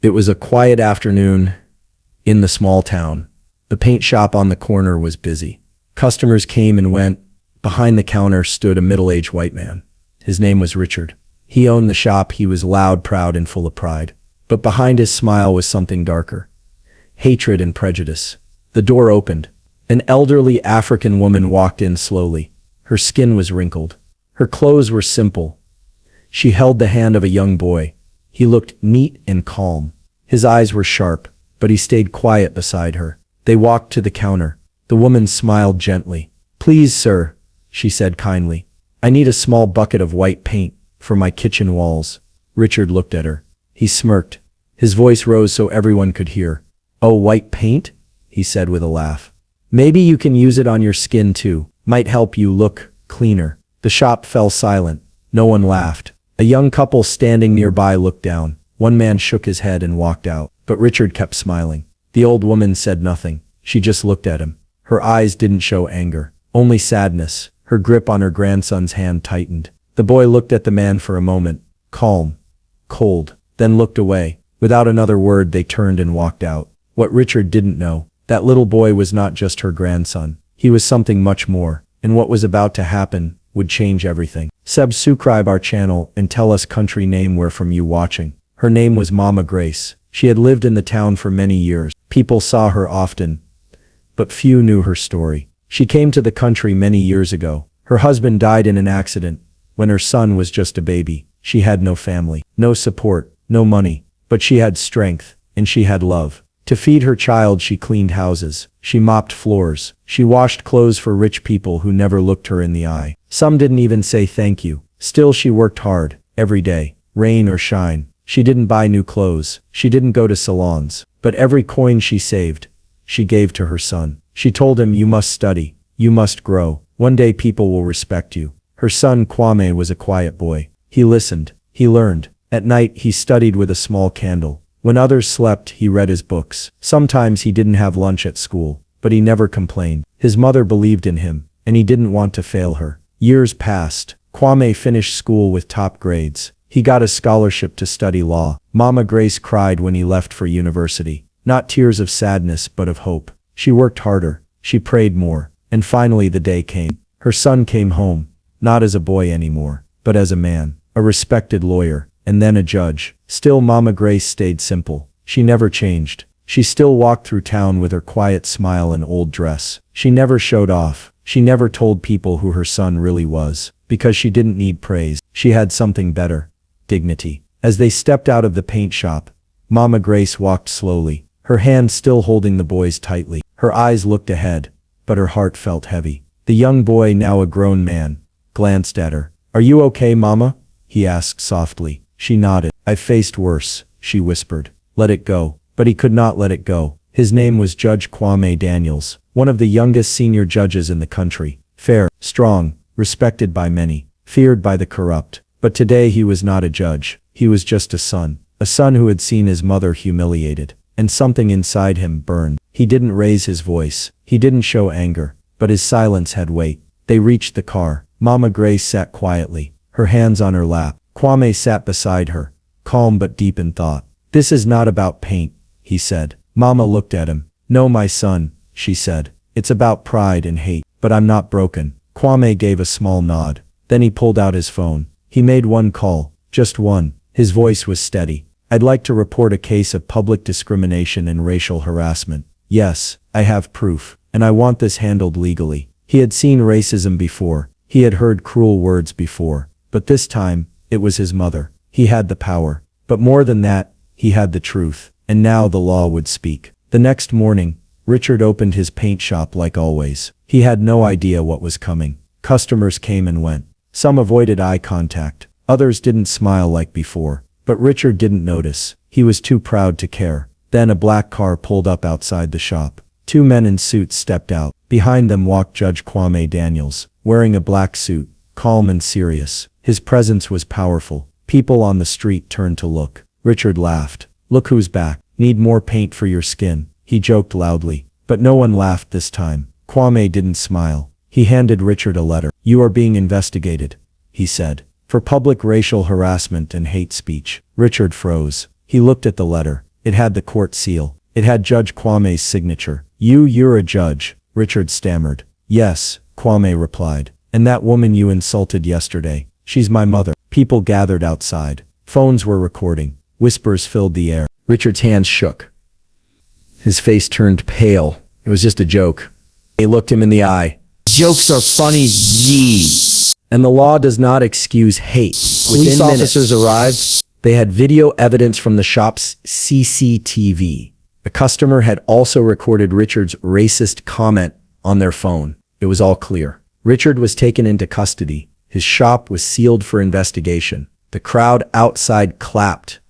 It was a quiet afternoon in the small town. The paint shop on the corner was busy. Customers came and went. Behind the counter stood a middle-aged white man. His name was Richard. He owned the shop. He was loud, proud, and full of pride. But behind his smile was something darker. Hatred and prejudice. The door opened. An elderly African woman walked in slowly. Her skin was wrinkled. Her clothes were simple. She held the hand of a young boy. He looked neat and calm. His eyes were sharp, but he stayed quiet beside her. They walked to the counter. The woman smiled gently. "Please, sir," she said kindly. "I need a small bucket of white paint for my kitchen walls." Richard looked at her. He smirked. His voice rose so everyone could hear. "Oh, white paint?" he said with a laugh. "Maybe you can use it on your skin too. Might help you look cleaner." The shop fell silent. No one laughed. A young couple standing nearby looked down. One man shook his head and walked out, but Richard kept smiling. The old woman said nothing. She just looked at him. Her eyes didn't show anger, only sadness. Her grip on her grandson's hand tightened. The boy looked at the man for a moment, calm, cold, then looked away. Without another word, they turned and walked out. What Richard didn't know, that little boy was not just her grandson. He was something much more, and what was about to happen would change everything. Subscribe our channel and tell us country name where from you watching. Her name was Mama Grace. She had lived in the town for many years. People saw her often, but few knew her story. She came to the country many years ago. Her husband died in an accident when her son was just a baby. She had no family, no support, no money, but she had strength, and she had love. To feed her child, she cleaned houses, she mopped floors, she washed clothes for rich people who never looked her in the eye. Some didn't even say thank you. Still, she worked hard, every day, rain or shine. She didn't buy new clothes, she didn't go to salons, but every coin she saved, she gave to her son. She told him, "You must study, you must grow. One day people will respect you." Her son Kwame was a quiet boy. He listened, he learned. At night he studied with a small candle. When others slept, he read his books. Sometimes he didn't have lunch at school, but he never complained. His mother believed in him, and he didn't want to fail her. Years passed. Kwame finished school with top grades. He got a scholarship to study law. Mama Grace cried when he left for university. Not tears of sadness, but of hope. She worked harder. She prayed more. And finally the day came. Her son came home, not as a boy anymore, but as a man, a respected lawyer, and then a judge. Still, Mama Grace stayed simple. She never changed. She still walked through town with her quiet smile and old dress. She never showed off. She never told people who her son really was, because she didn't need praise. She had something better: dignity. As they stepped out of the paint shop, Mama Grace walked slowly, her hand still holding the boy's tightly. Her eyes looked ahead, but her heart felt heavy. The young boy, now a grown man, glanced at her. "Are you okay, Mama?" he asked softly. She nodded. "I faced worse," she whispered. "Let it go." But he could not let it go. His name was Judge Kwame Daniels, one of the youngest senior judges in the country. Fair, strong, respected by many, feared by the corrupt. But today he was not a judge. He was just a son who had seen his mother humiliated, and something inside him burned. He didn't raise his voice. He didn't show anger, but his silence had weight. They reached the car. Mama Grace sat quietly, her hands on her lap. Kwame sat beside her, calm but deep in thought. "This is not about paint," he said. Mama looked at him. "No, my son," she said. "It's about pride and hate. But I'm not broken." Kwame gave a small nod. Then he pulled out his phone. He made one call, just one. His voice was steady. "I'd like to report a case of public discrimination and racial harassment. Yes, I have proof, and I want this handled legally." He had seen racism before. He had heard cruel words before. But this time, it was his mother. He had the power. But more than that, he had the truth. And now the law would speak. The next morning, Richard opened his paint shop like always. He had no idea what was coming. Customers came and went. Some avoided eye contact. Others didn't smile like before. But Richard didn't notice. He was too proud to care. Then a black car pulled up outside the shop. Two men in suits stepped out. Behind them walked Judge Kwame Daniels, wearing a black suit, calm and serious. His presence was powerful. People on the street turned to look. Richard laughed. "Look who's back. Need more paint for your skin," he joked loudly. But no one laughed this time. Kwame didn't smile. He handed Richard a letter. "You are being investigated," he said, "for public racial harassment and hate speech." Richard froze. He looked at the letter. It had the court seal. It had Judge Kwame's signature. You're a judge, Richard stammered. Yes, Kwame replied. And that woman you insulted yesterday, she's my mother. People gathered outside. Phones were recording. Whispers filled the air. Richard's hands shook. His face turned pale. It was just a joke. He looked him in the eye. Jokes are funny, yee. And the law does not excuse hate. Police officers arrived. They had video evidence from the shop's CCTV. The customer had also recorded Richard's racist comment on their phone. It was all clear. Richard was taken into custody. His shop was sealed for investigation. The crowd outside clapped,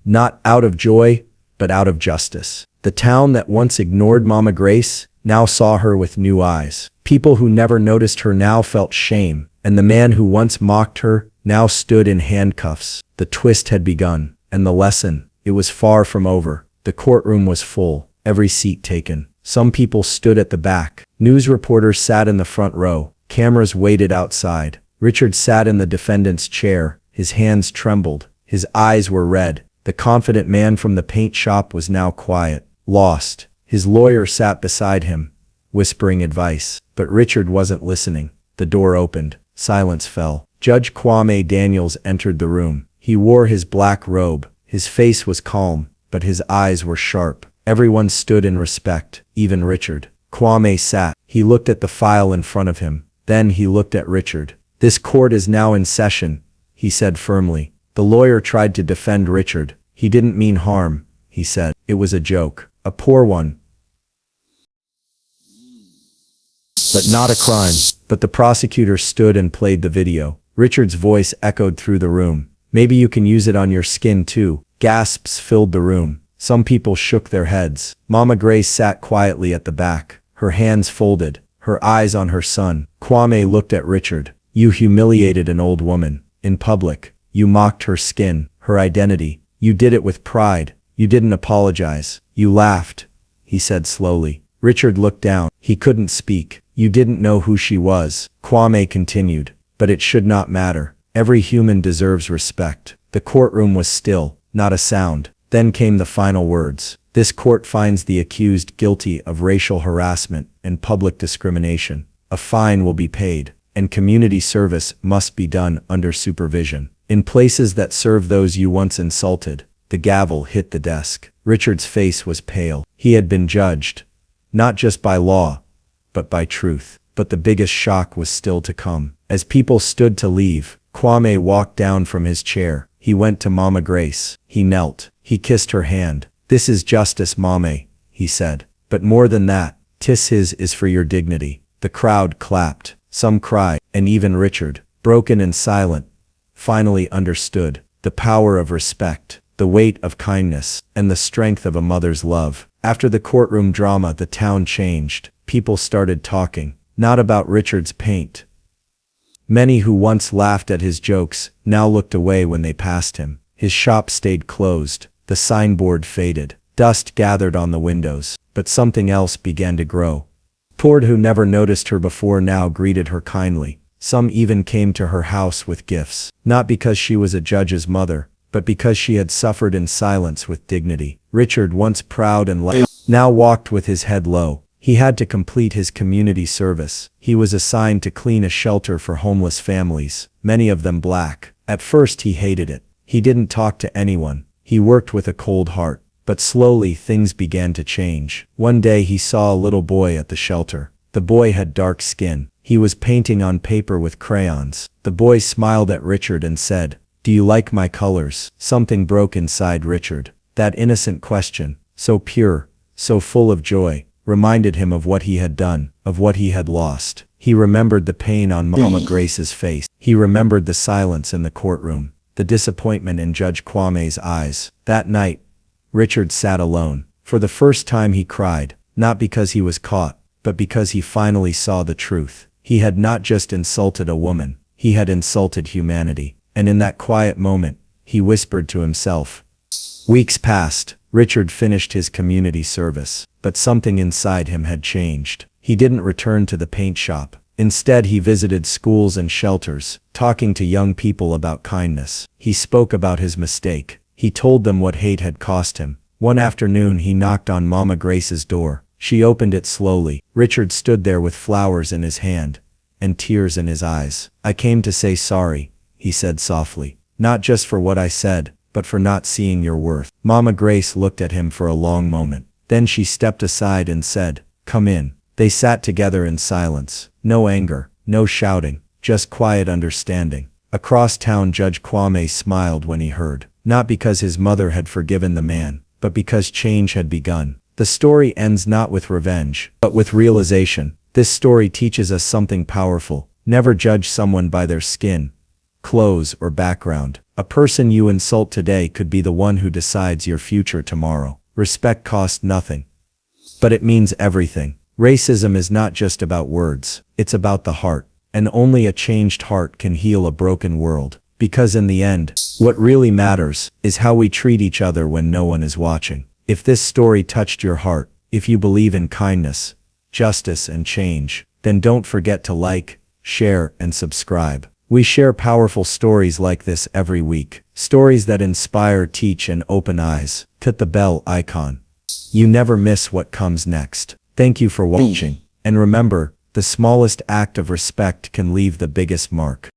not out of joy, but out of justice. The town that once ignored Mama Grace now saw her with new eyes. People who never noticed her now felt shame, and the man who once mocked her now stood in handcuffs. The twist had begun, and the lesson, it was far from over. The courtroom was full, every seat taken. Some people stood at the back. News reporters sat in the front row. Cameras waited outside. Richard sat in the defendant's chair. His hands trembled. His eyes were red. The confident man from the paint shop was now quiet, lost. His lawyer sat beside him, whispering advice. But Richard wasn't listening. The door opened. Silence fell. Judge Kwame Daniels entered the room. He wore his black robe. His face was calm, but his eyes were sharp. Everyone stood in respect, even Richard. Kwame sat. He looked at the file in front of him. Then he looked at Richard. This court is now in session, he said firmly. The lawyer tried to defend Richard. He didn't mean harm, he said. It was a joke, a poor one, but not a crime. But the prosecutor stood and played the video. Richard's voice echoed through the room. Maybe you can use it on your skin too. Gasps filled the room. Some people shook their heads. Mama Grace sat quietly at the back, her hands folded, her eyes on her son. Kwame looked at Richard. You humiliated an old woman. In public. You mocked her skin, her identity. You did it with pride. You didn't apologize. You laughed, he said slowly. Richard looked down. He couldn't speak. You didn't know who she was. Kwame continued. But it should not matter. Every human deserves respect. The courtroom was still, not a sound. Then came the final words. This court finds the accused guilty of racial harassment and public discrimination. A fine will be paid, and community service must be done under supervision. In places that serve those you once insulted. The gavel hit the desk. Richard's face was pale. He had been judged, not just by law, but by truth. But the biggest shock was still to come. As people stood to leave, Kwame walked down from his chair. He went to Mama Grace. He knelt. He kissed her hand. This is justice, Mame, he said. But more than that, this is for your dignity. The crowd clapped. Some cried, and even Richard, broken and silent, finally understood the power of respect, the weight of kindness, and the strength of a mother's love. After the courtroom drama, the town changed. People started talking, not about Richard's paint. Many who once laughed at his jokes now looked away when they passed him. His shop stayed closed. The signboard faded. Dust gathered on the windows. But something else began to grow. Pord, who never noticed her before, now greeted her kindly. Some even came to her house with gifts. Not because she was a judge's mother, but because she had suffered in silence with dignity. Richard, once proud and loud, now walked with his head low. He had to complete his community service. He was assigned to clean a shelter for homeless families, many of them black. At first he hated it. He didn't talk to anyone. He worked with a cold heart. But slowly things began to change. One day he saw a little boy at the shelter. The boy had dark skin. He was painting on paper with crayons. The boy smiled at Richard and said, "Do you like my colors?" Something broke inside Richard. That innocent question, so pure, so full of joy, reminded him of what he had done, of what he had lost. He remembered the pain on Mama Grace's face. He remembered the silence in the courtroom, the disappointment in Judge Kwame's eyes. That night, Richard sat alone. For the first time he cried, not because he was caught, but because he finally saw the truth. He had not just insulted a woman, he had insulted humanity. And in that quiet moment, he whispered to himself. Weeks passed. Richard finished his community service, but something inside him had changed. He didn't return to the paint shop. Instead, he visited schools and shelters, talking to young people about kindness. He spoke about his mistake. He told them what hate had cost him, One afternoon he knocked on Mama Grace's door. She opened it slowly. Richard stood there with flowers in his hand and tears in his eyes. "I came to say sorry," he said softly. "Not just for what I said, but for not seeing your worth." Mama Grace looked at him for a long moment. Then she stepped aside and said, "Come in." They sat together in silence. No anger, no shouting, just quiet understanding. Across town, Judge Kwame smiled when he heard. Not because his mother had forgiven the man, but because change had begun. The story ends not with revenge, but with realization. This story teaches us something powerful. Never judge someone by their skin, clothes, or background. A person you insult today could be the one who decides your future tomorrow. Respect costs nothing, but it means everything. Racism is not just about words, it's about the heart. And only a changed heart can heal a broken world. Because in the end, what really matters is how we treat each other when no one is watching. If this story touched your heart, if you believe in kindness, justice, and change, then don't forget to like, share, and subscribe. We share powerful stories like this every week. Stories that inspire, teach, and open eyes. Hit the bell icon. You never miss what comes next. Thank you for watching. And remember, the smallest act of respect can leave the biggest mark.